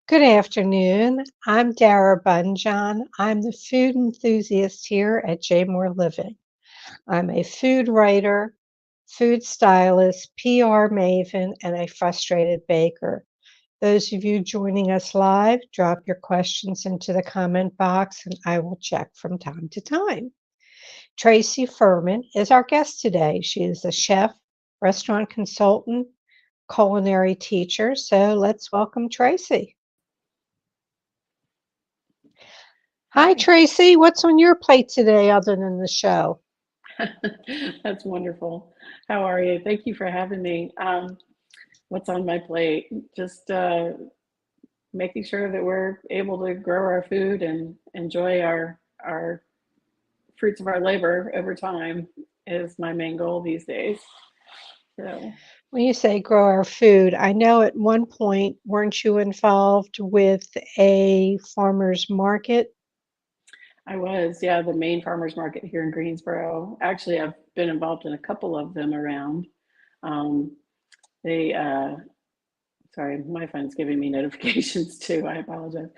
Good afternoon. I'm Dara Bunjon. I'm the food enthusiast here at J More Living. I'm a food writer, food stylist, PR maven, and a frustrated baker. Those of you joining us live, drop your questions into the comment box and I will check from time to time. Tracy Furman is our guest today. She is a chef, restaurant consultant, culinary teacher. So let's welcome Tracy. Hi, Hi. Tracy. What's on your plate today other than the show? That's wonderful. How are you? Thank you for having me. What's on my plate? Just making sure that we're able to grow our food and enjoy our fruits of our labor over time is my main goal these days. So When you say grow our food, I know at one point, weren't you involved with a farmer's market? I was, yeah, the main farmers market here in Greensboro. Actually, I've been involved in a couple of them around. Um, they Sorry, my phone's giving me notifications too. I apologize.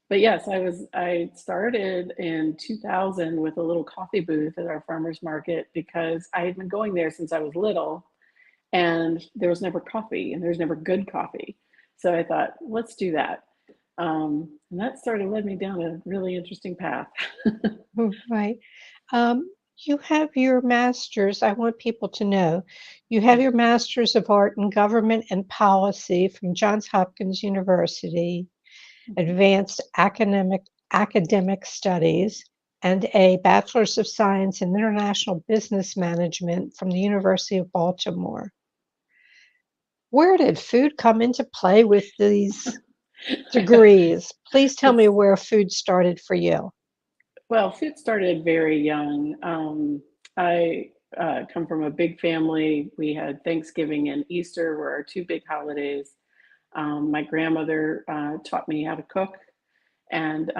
But yes, I started in 2000 with a little coffee booth at our farmers market because I had been going there since I was little and there was never coffee and there's never good coffee. So I thought, let's do that. And that started led me down a really interesting path. Right. Um, you have your master's. I want people to know you have your master's of art in government and policy from Johns Hopkins University, advanced academic studies, and a bachelor's of science in international business management from the University of Baltimore. Where did food come into play with these degrees? Please tell me It's where food started for you. Well, food started very young. I come from a big family. We had Thanksgiving and Easter were our two big holidays. My grandmother taught me how to cook, and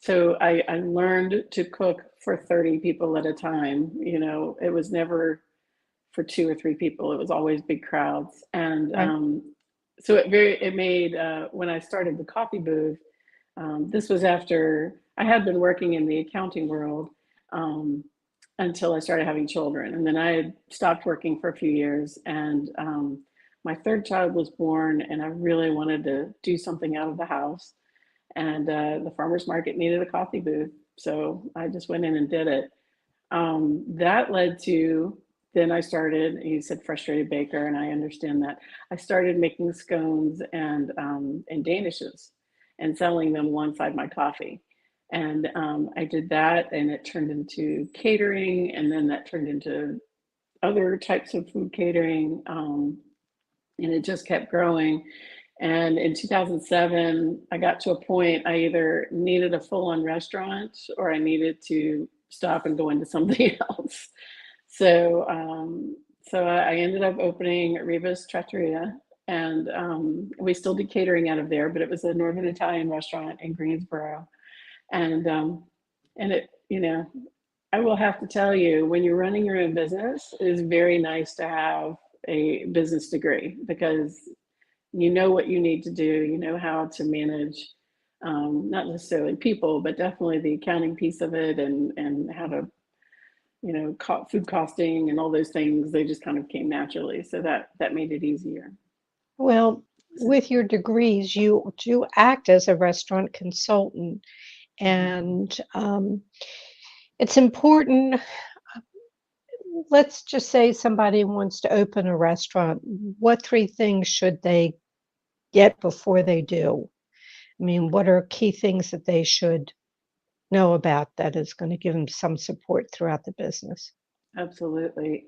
so I learned to cook for 30 people at a time. You know, it was never for two or three people. It was always big crowds, and Right. so it made when I started the coffee booth. This was after I had been working in the accounting world um, until I started having children. And then I had stopped working for a few years. And my third child was born, and I really wanted to do something out of the house. And the farmer's market needed a coffee booth. So I just went in and did it. That led to then I started, you said frustrated baker, and I understand that. I started making scones and danishes and selling them alongside my coffee. And I did that, and it turned into catering, and then that turned into other types of food catering, and it just kept growing. And in 2007, I got to a point I either needed a full on restaurant or I needed to stop and go into something else. So, I ended up opening Riva's Trattoria, and we still do catering out of there, but it was a Northern Italian restaurant in Greensboro, and I will have to tell you, when you're running your own business, it is very nice to have a business degree because you know what you need to do, you know how to manage. Not necessarily people, but definitely the accounting piece of it, and how to food costing and all those things, they just kind of came naturally. So that made it easier. Well, So, with your degrees, you do act as a restaurant consultant, and it's important. Let's just say somebody wants to open a restaurant. What three things should they get before they do? I mean, what are key things that they should know about that is going to give them some support throughout the business? absolutely.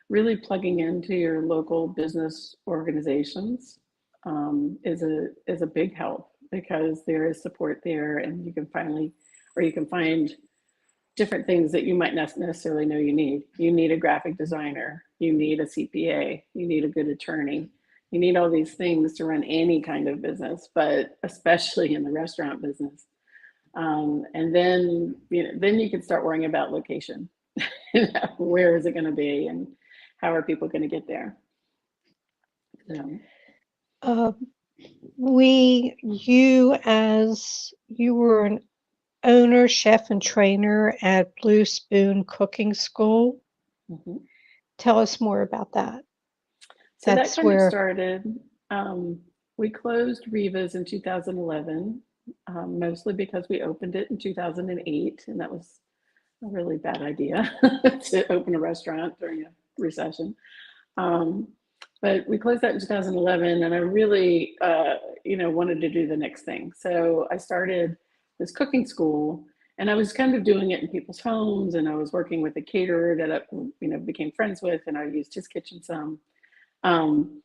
Really plugging into your local business organizations is a big help because there is support there, and you can find different things that you might not necessarily know you need. You need a graphic designer, you need a CPA, you need a good attorney. You need all these things to run any kind of business, but especially in the restaurant business. And then, then you can start worrying about location. Where is it going to be, and how are people going to get there? So, Uh, You were an owner, chef, and trainer at Blue Spoon Cooking School. Mhm. Tell us more about that. So that That's kind of where, started. We closed Riva's in 2011, mostly because we opened it in 2008, and that was a really bad idea to open a restaurant during a recession. Um, but we closed that in 2011, and I really, wanted to do the next thing. So I started this cooking school, and I was kind of doing it in people's homes, and I was working with a caterer that I became friends with, and I used his kitchen some. Um,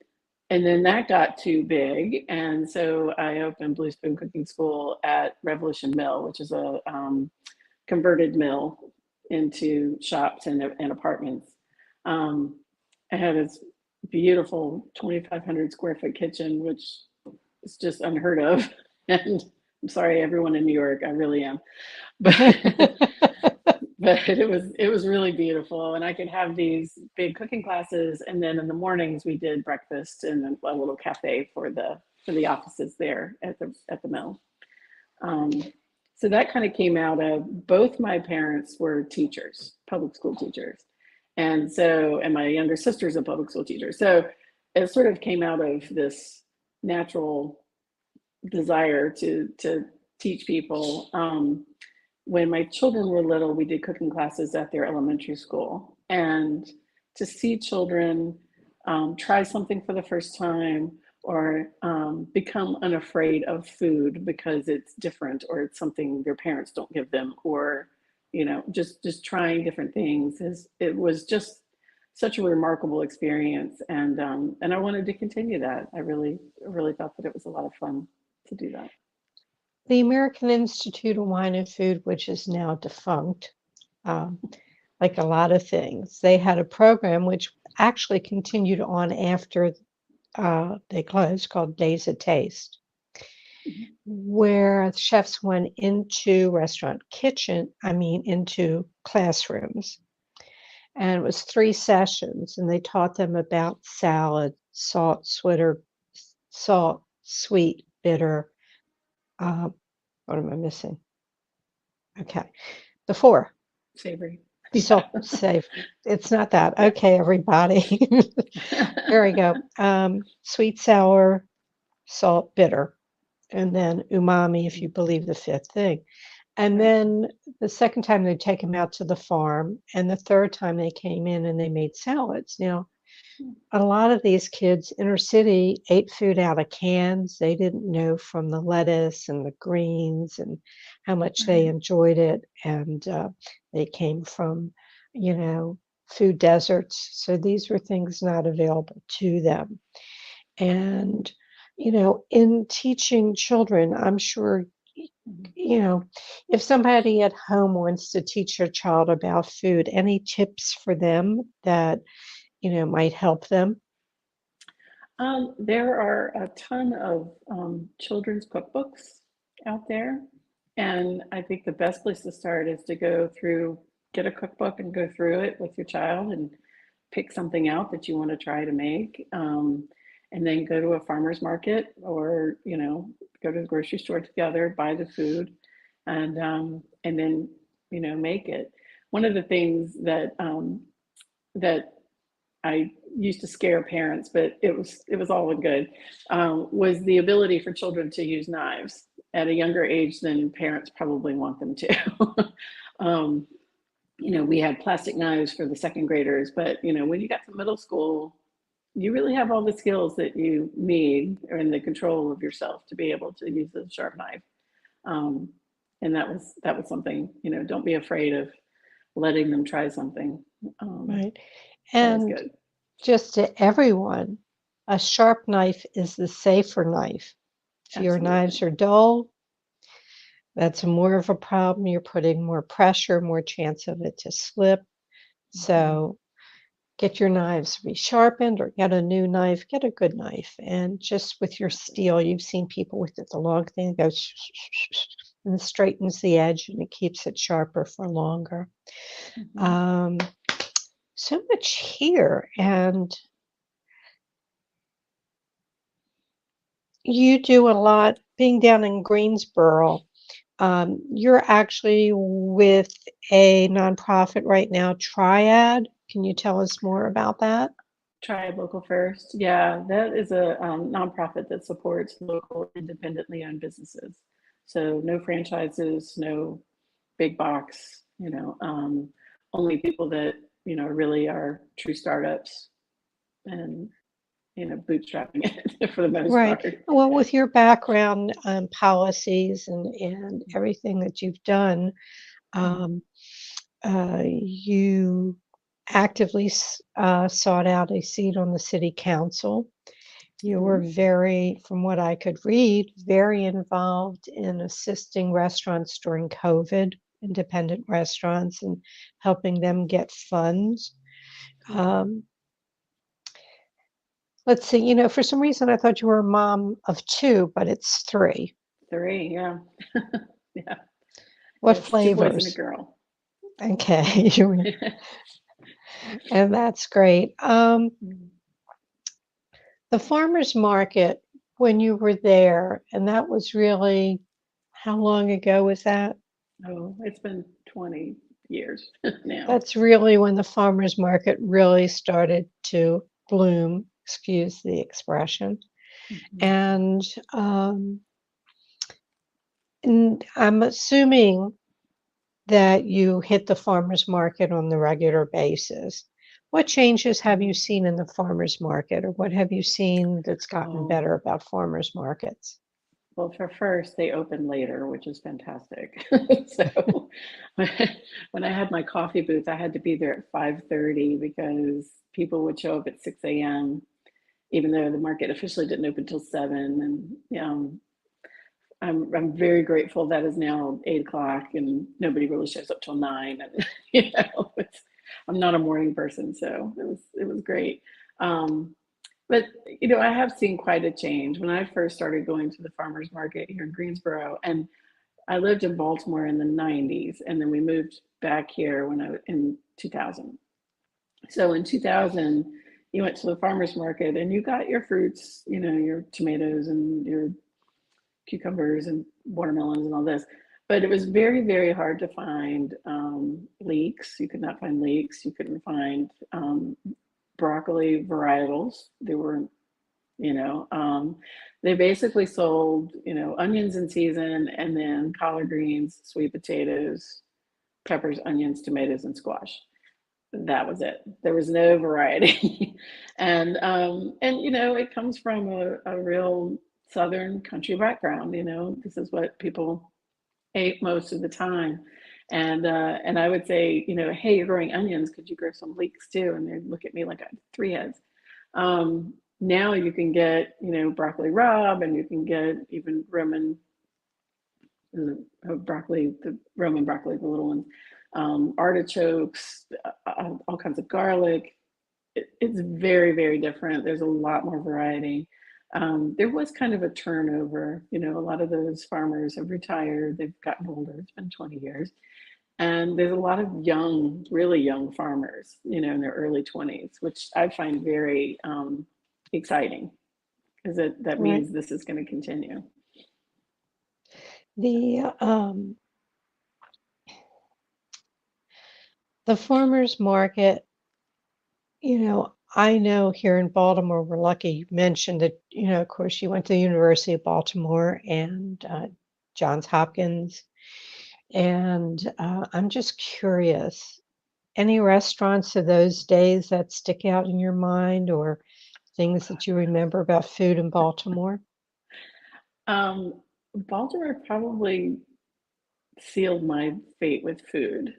and then that got too big, and so I opened Blue Spoon Cooking School at Revolution Mill, which is a converted mill into shops and apartments. Um, I had this beautiful 2,500 square foot kitchen, which is just unheard of. And I'm sorry, everyone in New York, I really am. But but it was really beautiful, and I could have these big cooking classes, and then in the mornings we did breakfast in a little cafe for the offices there at the mill. Um, so that kind of came out of both my parents were teachers, public school teachers. And my younger sister's a public school teacher. So it sort of came out of this natural desire to teach people. When my children were little, we did cooking classes at their elementary school. And to see children try something for the first time or become unafraid of food because it's different or it's something their parents don't give them, or just trying different things, it was just such a remarkable experience. And I wanted to continue that. I really thought that it was a lot of fun to do that. the American Institute of Wine and Food, which is now defunct, um, like a lot of things, they had a program which actually continued on after they closed, called Days of Taste, Mhm. where chefs went into into classrooms. And it was 3 sessions, and they taught them about salad, salt, sweet, bitter. Um, what am I missing? Okay, the four. Savory. Yeah. Salt, savory. It's not that. Okay, everybody. Here we go. Sweet, sour, salt, bitter, and then umami, if you believe the fifth thing. And Right. then the second time they take them out to the farm, and the third time they came in and they made salads. Now, a lot of these kids, inner city, ate food out of cans. They didn't know from the lettuce and the greens and how much they Right. enjoyed it. And they came from, you know, food deserts. So these were things not available to them. And, in teaching children, I'm sure, Mhm. you know, if somebody at home wants to teach their child about food, any tips for them that, might help them? There are a ton of children's cookbooks out there, and I think the best place to start is to get a cookbook and go through it with your child and pick something out that you want to try to make, and then go to a farmer's market or go to the grocery store together, buy the food, and then make it. One of the things that I used to scare parents, but it was all in good, was the ability for children to use knives at a younger age than parents probably want them to. um, we had plastic knives for the second graders, but when you got to middle school, you really have all the skills that you need or in the control of yourself to be able to use a sharp knife. Um, and that was something, don't be afraid of letting them try something. Um, Right. that was And good. just to everyone, a sharp knife is the safer knife. If your knives Absolutely. are dull, that's more of a problem. You're putting more pressure, more chance of it to slip. Mhm. So get your knives resharpened or get a new knife, get a good knife. And just with your steel, you've seen people with it, the long thing that goes and straightens the edge and it keeps it sharper for longer. Mhm. Um, so much here. And, you do a lot being down in Greensboro. You're actually with a nonprofit right now, Triad. Can you tell us more about that? Try Local First. Yeah, that is a nonprofit that supports local independently owned businesses. So no franchises, no big box, only people that, really are true startups and, bootstrapping it for the most Right. part. Well, with your background, policies and everything that you've done, um, you actively sought out a seat on the city council. You were Mhm. very, from what I could read, very involved in assisting restaurants during COVID, independent restaurants, and helping them get funds. Um, let's see, for some reason I thought you were a mom of two, but it's three. Three, yeah. Yeah. What Yes, two boys and a flavors? girl. Okay, and that's great. The farmers market, when you were there, and that was really, how long ago was that? Oh, it's been 20 years now. That's really when the farmers market really started to bloom, excuse the expression. Mhm. And, um, and I'm assuming that you hit the farmers market on the regular basis. What changes have you Mhm. seen in the farmers market, or what have you seen that's gotten Oh, better about farmers markets? well, for first, they open later, which is fantastic. So when when I had my coffee booth, I had to be there at 5:30 because people would show up at 6 a.m., even though the market officially didn't open till 7. And I'm very grateful that is now 8 o'clock and nobody really shows up till 9. And I'm not a morning person, so it was great. Um, but I have seen quite a change when I first started going to the farmers market here in Greensboro, and I lived in Baltimore in the 90s, and then we moved back here when I was in 2000. So in 2000, you went to the farmers market and you got your fruits, your tomatoes and your cucumbers and watermelons and all this. But it was very, very hard to find leeks. You could not find leeks. You couldn't find broccoli varietals. There were, you know, um, they basically sold, onions in season and then collard greens, sweet potatoes, peppers, onions, tomatoes, and squash. That was it. There was no variety. And it comes from a real Southern country background. This is what people ate most of the time. And I would say, hey, you're growing onions, could you grow some leeks too? And they'd look at me like I had three heads. Now you can get, broccoli rabe, and you can get even Roman broccoli, the Roman broccoli, the little ones, artichokes, all kinds of garlic. It's very, very different. There's a lot more variety. There was kind of a turnover. A lot of those farmers have retired. They've gotten older. It's been 20 years. And there's a lot of young, really young farmers, in their early 20s, which I find very exciting because that Right. means this is going to continue. The the farmers market, I know here in Baltimore, we're lucky. You mentioned that, of course, you went to the University of Baltimore and Johns Hopkins. And I'm just curious, any restaurants of those days that stick out in your mind or things that you remember about food in Baltimore? Um, Baltimore probably sealed my fate with food,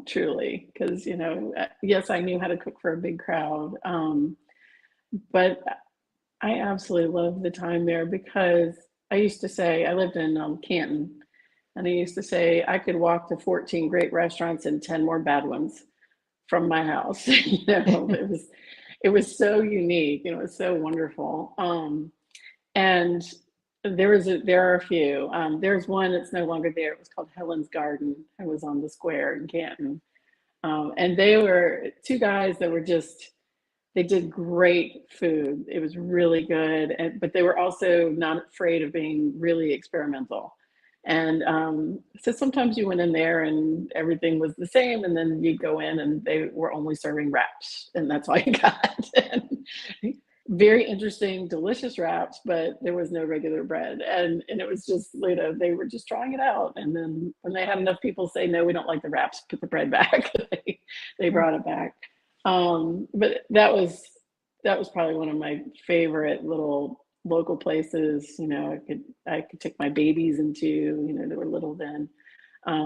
truly, because, yes, I knew how to cook for a big crowd, but I absolutely loved the time there because I used to say I lived in Canton, and I used to say I could walk to 14 great restaurants and 10 more bad ones from my house. It was so unique. It was so wonderful. And there are a few. There's one that's no longer there. It was called Helen's Garden. It was on the square in Canton. And they were two guys that were just they did great food. It was really good, but they were also not afraid of being really experimental. And so sometimes you went in there and everything was the same, and then you go in and they were only serving wraps, and that's all you got. And very interesting, delicious wraps, but there was no regular bread. And it was just, they were just trying it out. And then when they had enough people say, no, we don't like the wraps, put the bread back, they brought it back. But that was probably one of my favorite little local places. I could take my babies into, they were little then. I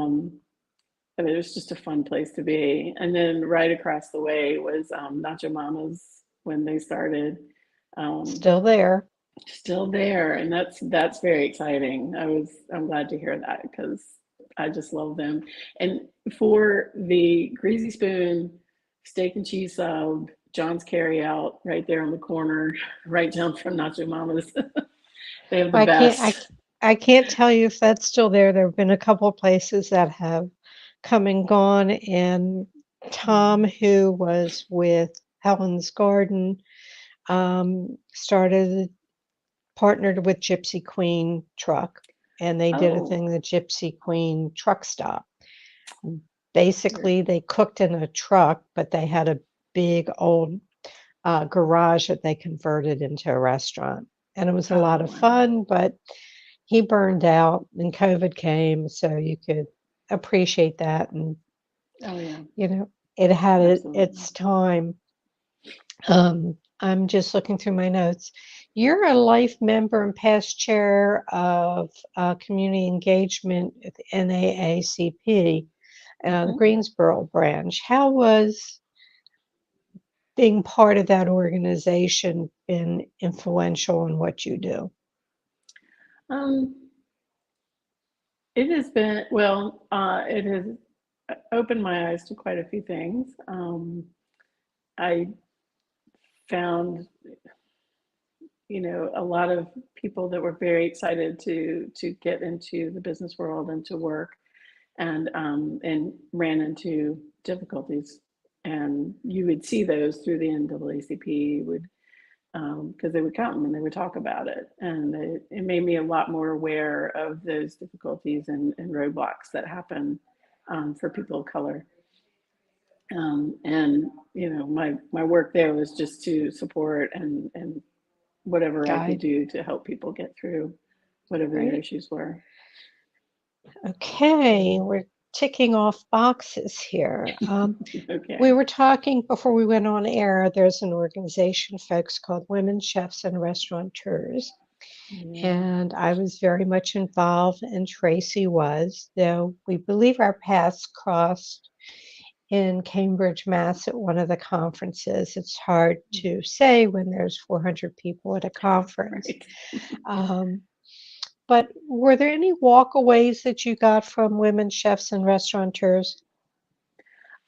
mean, it was just a fun place to be. And then right across the way was Nacho Mama's when they started. Um, Still there. Still there, and that's very exciting. I'm glad to hear that because I just love them. And for the Greasy Spoon steak and cheese sub, John's Carry Out right there on the corner, right down from Nacho Mama's. They have the I can't I, best. I can't tell you if that's still there. There have been a couple of places that have come and gone, and Tom, Mm. who was with Helen's Garden, started partnered with Gypsy Queen Truck, and they did a Oh, thing, the Gypsy Queen Truck Stop. very Basically, cool. they cooked in a truck, but they had a big old garage that they converted into a restaurant. And it was a lot Oh, of wow. fun, but he burned out and COVID came, so you could appreciate that. And, Oh, yeah, it had absolutely. its time. I'm just looking through my notes. You're a life member and past chair of community engagement at the NAACP, the Hmm. Greensboro branch. How was being part of that organization been influential in what you do? Um, it has been, well, it has opened my eyes to quite a few things. I found, a lot of people that were very excited to get into the business world and to work, and ran into difficulties. And you would see those through the NAACP, would because they would come and they would talk about it, and it made me a lot more aware of those difficulties and roadblocks that happen for people of color. And my work there was just to support and whatever I could Guide. do to help people get through whatever their Great. issues were. Okay, we're ticking off boxes here. We Okay. were talking before we went on air. There's an organization, folks, called Women Chefs and Restaurateurs. Yeah. And I was very much involved, and Tracy was, though we believe our paths crossed in Cambridge, Mass. At one of the conferences. It's hard to say when there's 400 people at a conference. Right. Um, but were there any walkaways that you got from women chefs and restaurateurs?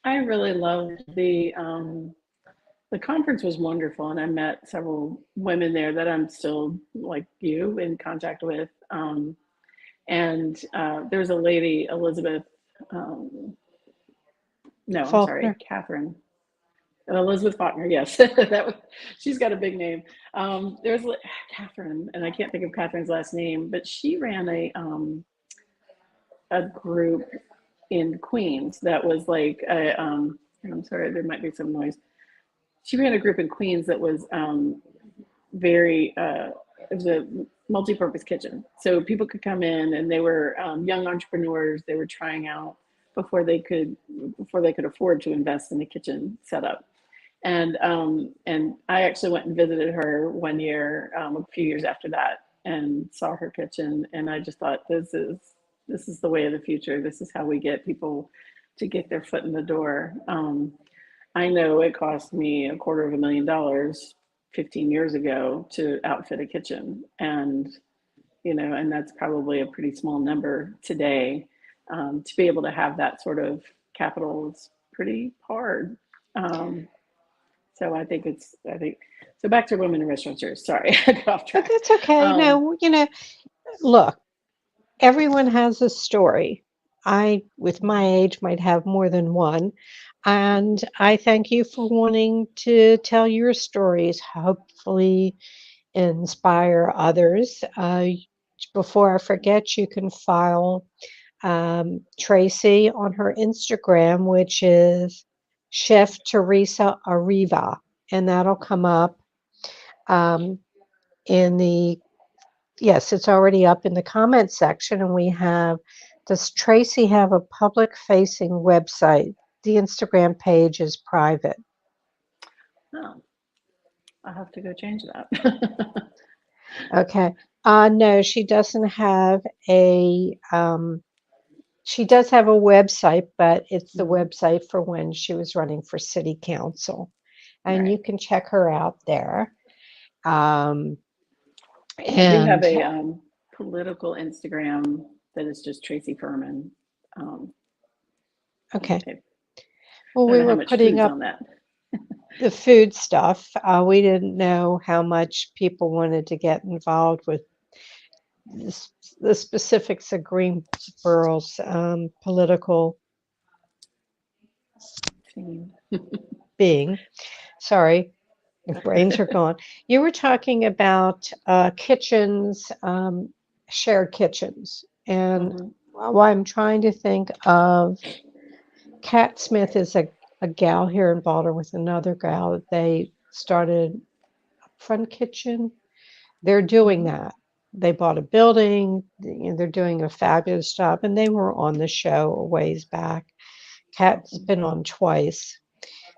I really loved the conference was wonderful, and I met several women there that I'm still, like you, in contact with. And there was a lady, Elizabeth. Um, no, I'm sorry, Faulkner? Catherine. Elizabeth Faulkner, yes, that was. She's got a big name. There's Catherine, and I can't think of Catherine's last name, but she ran a group in Queens that was like and I'm sorry, there might be some noise. She ran a group in Queens that was very it was a multi-purpose kitchen, so people could come in, and they were young entrepreneurs. They were trying out before they could afford to invest in a kitchen setup. And I actually went and visited her one year, a few years after that, and saw her kitchen, and I just thought, this is the way of the future. This is how we get people to get their foot in the door. I know it cost me $250,000 15 years ago to outfit a kitchen, and that's probably a pretty small number today. To be able to have that sort of capital is pretty hard. Um, so I think so. Back to women in restaurateurs. Sorry, I got off But track. that's okay. Um, No, look, everyone has a story. I, with my age, might have more than one. And I thank you for wanting to tell your stories, hopefully inspire others. Before I forget, you can follow Tracy on her Instagram, which is Chef Teresa Arriva, and that'll come up um, in the yes, it's already up in the comment section. And we have, does Tracy have a public facing website? The Instagram page is private. Oh, I'll have to go change that. Okay. No, she doesn't have she does have a website, but it's the Mhm. website for when she was running for city council. And you Right. can check her out there. Um, I do have and a political Instagram that is just Tracy Furman. Um, okay. I Well, don't we know how were much putting food's up on that. the food stuff. We didn't know how much people wanted to get involved with this, the specifics of Greensboro's political being. Sorry, my brains are gone. You were talking about kitchens, shared kitchens, and Hmm. while I'm trying to think of, Kat Smith is a gal here in Baltimore with another gal. They started Front Kitchen. They're doing Hmm. that. They bought a building. They're doing a fabulous job, and they were on the show a ways back. Kat's been on twice.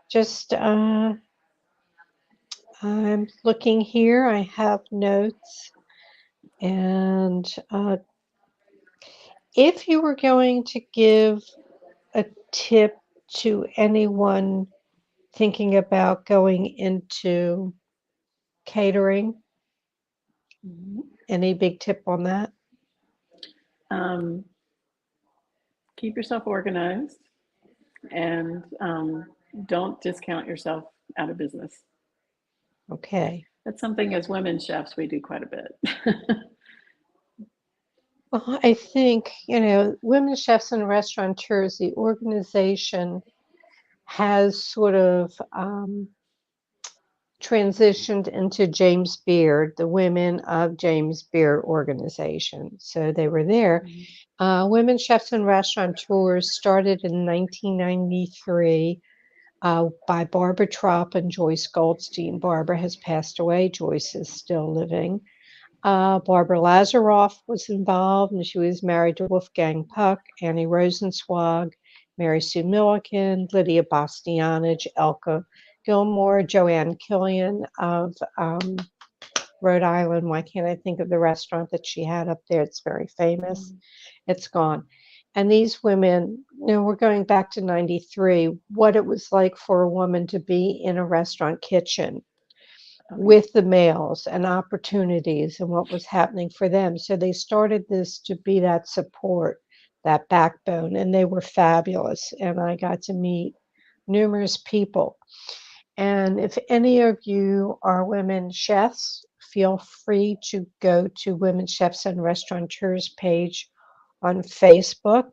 Just I'm looking here. I have notes, and if you were going to give a tip to anyone thinking about going into catering, Hmm. any big tip on that? Um, keep yourself organized and don't discount yourself out of business. Okay. That's something as women chefs we do quite a bit. Well, I think, Women Chefs and Restaurateurs, the organization has sort of transitioned into James Beard, the Women of James Beard organization. So they were there. Women Chefs and Restaurateurs started in 1993 by Barbara Tropp and Joyce Goldstein. Barbara has passed away. Joyce is still living. Barbara Lazaroff was involved, and she was married to Wolfgang Puck, Annie Rosenzweig, Mary Sue Milliken, Lydia Bastianich, Elka Gilmore, Joanne Killian of Rhode Island. Why can't I think of the restaurant that she had up there? It's very famous. Mm. It's gone. And these women, we're going back to 93, what it was like for a woman to be in a restaurant kitchen Oh yeah. with the males and opportunities and what was happening for them. So they started this to be that support, that backbone, and they were fabulous. And I got to meet numerous people. And if any of you are women chefs, feel free to go to Women Chefs and Restaurateurs page on Facebook.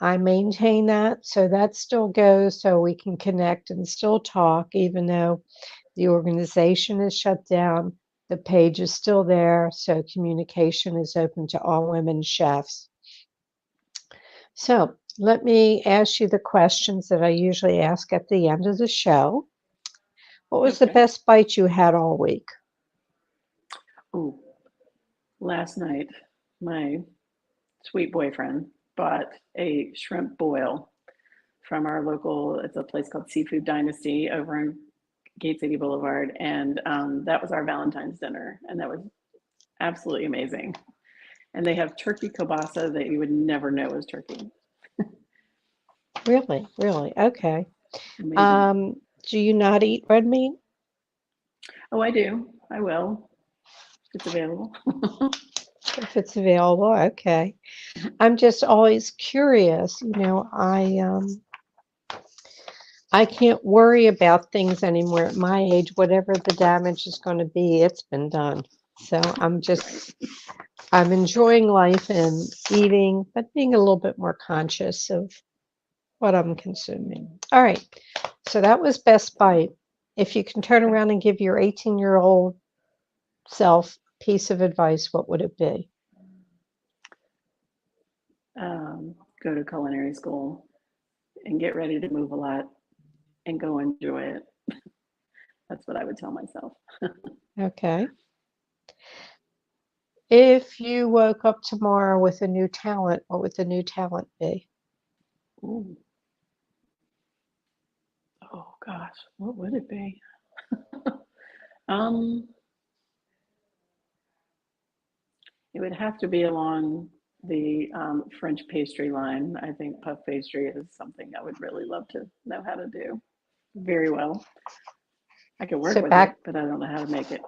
I maintain that, so that still goes, so we can connect and still talk, even though the organization is shut down. The page is still there, so communication is open to all women chefs. So let me ask you the questions that I usually ask at the end of the show. What was the Okay. best bite you had all week? Ooh, last night my sweet boyfriend bought a shrimp boil from our local, it's a place called Seafood Dynasty over in Gate City Boulevard. And that was our Valentine's dinner. And that was absolutely amazing. And they have turkey kielbasa that you would never know was turkey. Really, really? Okay. Amazing. Um, do you not eat red meat? Oh, I do. I will. It's available. If it's available, okay. I'm just always curious. I can't worry about things anymore at my age. Whatever the damage is going to be, it's been done. So Right. I'm enjoying life and eating, but being a little bit more conscious of what I'm consuming. All right. So that was Best Bite. If you can turn Okay. around and give your 18-year-old self a piece of advice, what would it be? Go to culinary school and get ready to move a lot and go enjoy it. That's what I would tell myself. Okay. If you woke up tomorrow with a new talent, what would the new talent be? Ooh. Oh gosh, what would it be? Um, it would have to be along the French pastry line. I think puff pastry is something I would really love to know how to do very well. I can work So with it, but I don't know how to make it.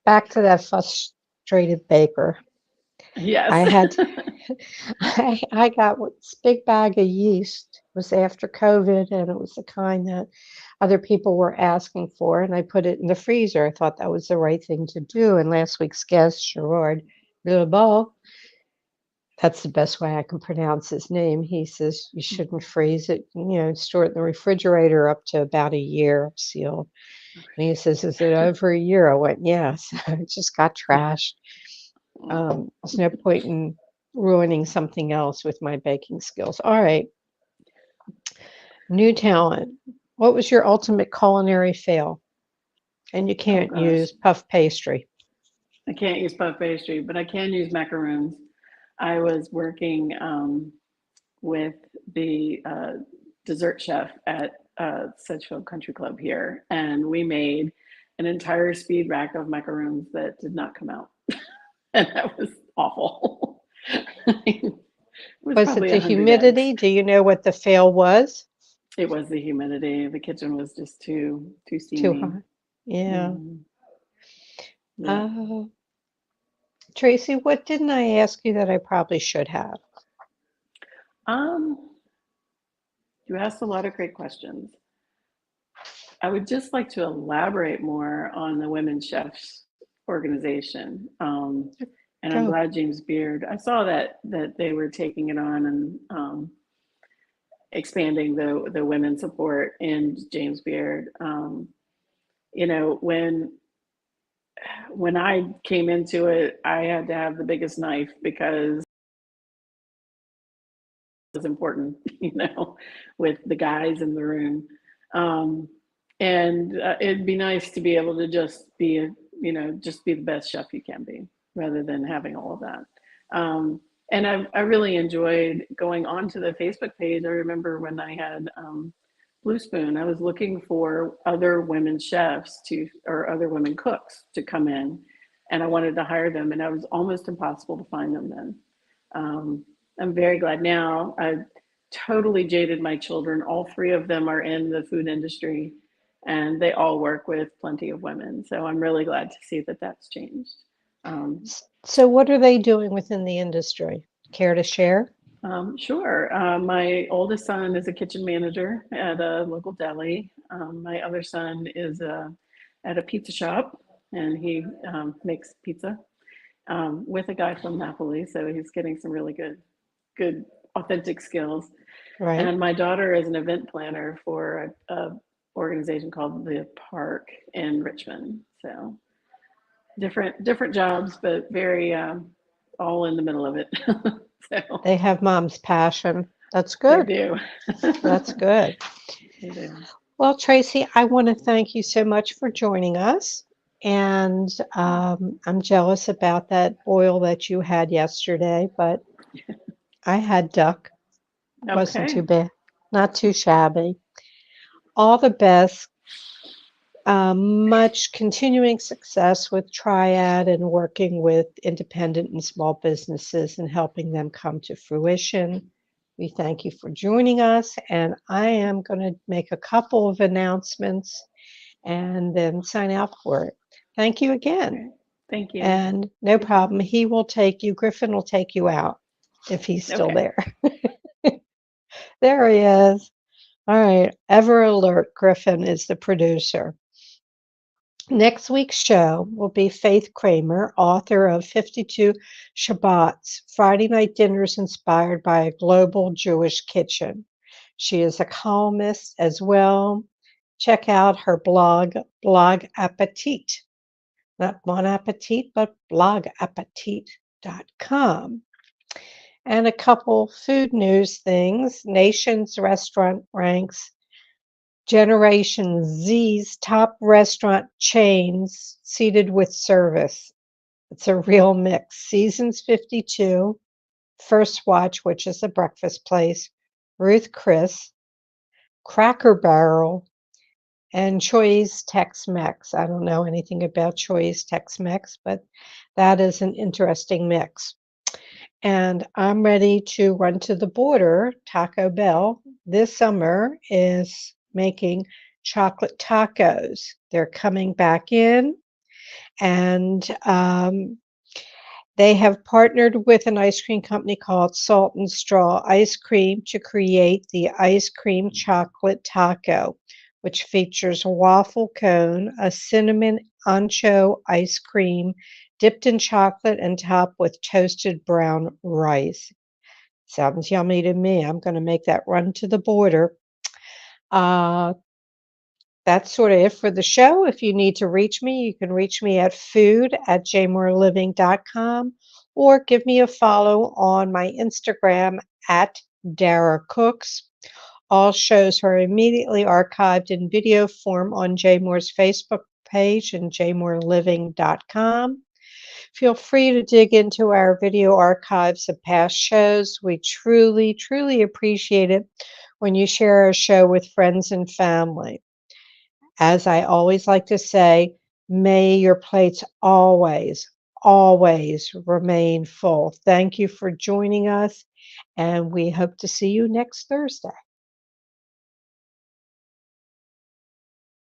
back to that frustrated baker. I Yes. had I got this big bag of yeast. It was after COVID, and it was the kind that other people were asking for, and I put it in the freezer. I thought that was the right thing to do. And last week's guest, Gerard Bilbao, that's the best way I can pronounce his name. He says you shouldn't freeze it, store it in the refrigerator up to about a year sealed. And he says, "Is it over a year?" I went, "Yes." It just got trashed. There's no point in ruining something else with my baking skills. All right, new talent. What was your ultimate culinary fail? And you Oh can't gosh, use puff pastry. I can't use puff pastry, but I can use macaroons. I was working with the dessert chef at Sedgefield Country Club here, and we made an entire speed rack of macaroons that did not come out, and that was awful. It was Was it probably the 100 eggs. humidity? Do you know what the fail was? It was the humidity. The kitchen was just too Too steamy. hot. Yeah. Mm, yeah. Uh, Tracy, what didn't I ask you that I probably should have? Um, you asked a lot of great questions. I would just like to elaborate more on the Women Chefs organization. And I'm Go. glad James Beard, I saw that they were taking it on and expanding the women support in James Beard. You know, when I came into it, I had to have the biggest knife because it was important, with the guys in the room. Um, and it'd be nice to be able to just be the best chef you can be rather than having all of that. And I really enjoyed going onto the Facebook page. I remember when I had Blue Spoon, I was looking for other women chefs or other women cooks to come in, and I wanted to hire them, and it was almost impossible to find them then. Um, I'm very glad now. I totally jaded my children. All three of them are in the food industry, and they all work with plenty of women. So I'm really glad to see that that's changed. Um, So, what are they doing within the industry? Care to share? sure. My oldest son is a kitchen manager at a local deli. My other son is at a pizza shop, and he makes pizza with a guy from Napoli. So he's getting some really good, authentic skills. Right. And my daughter is an event planner for a organization called the Park in Richmond. So different jobs, but very all in the middle of it. So They have mom's passion. That's they good. do. That's good. They do. Well, Tracy, I want to thank you so much for joining us. And I'm jealous about that oil that you had yesterday, but I had duck. Wasn't too Okay. bad, not too shabby. All the best. Much continuing success with Triad and working with independent and small businesses and helping them come to fruition. We thank you for joining us, and I am going to make a couple of announcements and then sign out for it. Thank you again. Okay. Thank you. And no problem. Griffin will take you out if he's still Okay. there. There he is. All right. Ever alert, Griffin is the producer. Next week's show will be Faith Kramer, author of 52 Shabbats, Friday Night Dinners Inspired by a Global Jewish Kitchen. She is a columnist as well. Check out her blog, Blog Appetit. Not Bon Appetit, but blogappetit.com. And a couple food news things. Nation's Restaurant ranks Generation Z's top restaurant chains seated with service. It's a real mix. Seasons 52, First Watch, which is a breakfast place, Ruth Chris, Cracker Barrel, and Choi's Tex-Mex. I don't know anything about Choi's Tex-Mex, but that is an interesting mix. And I'm ready to run to the border. Taco Bell this summer is making chocolate tacos. They're coming back in, and they have partnered with an ice cream company called Salt and Straw Ice Cream to create the ice cream chocolate taco, which features a waffle cone, a cinnamon ancho ice cream dipped in chocolate and topped with toasted brown rice. Sounds yummy to me. I'm going to make that run to the border. Uh, that's sort of it for the show. If you need to reach me, you can reach me at food@jmoreliving.com or give me a follow on my Instagram at Dara Cooks. All shows are immediately archived in video form on JMore's Facebook page and jmoreliving.com. Feel free to dig into our video archives of past shows. We truly, truly appreciate it when you share our show with friends and family. As I always like to say, may your plates always, always remain full. Thank you for joining us, and we hope to see you next Thursday.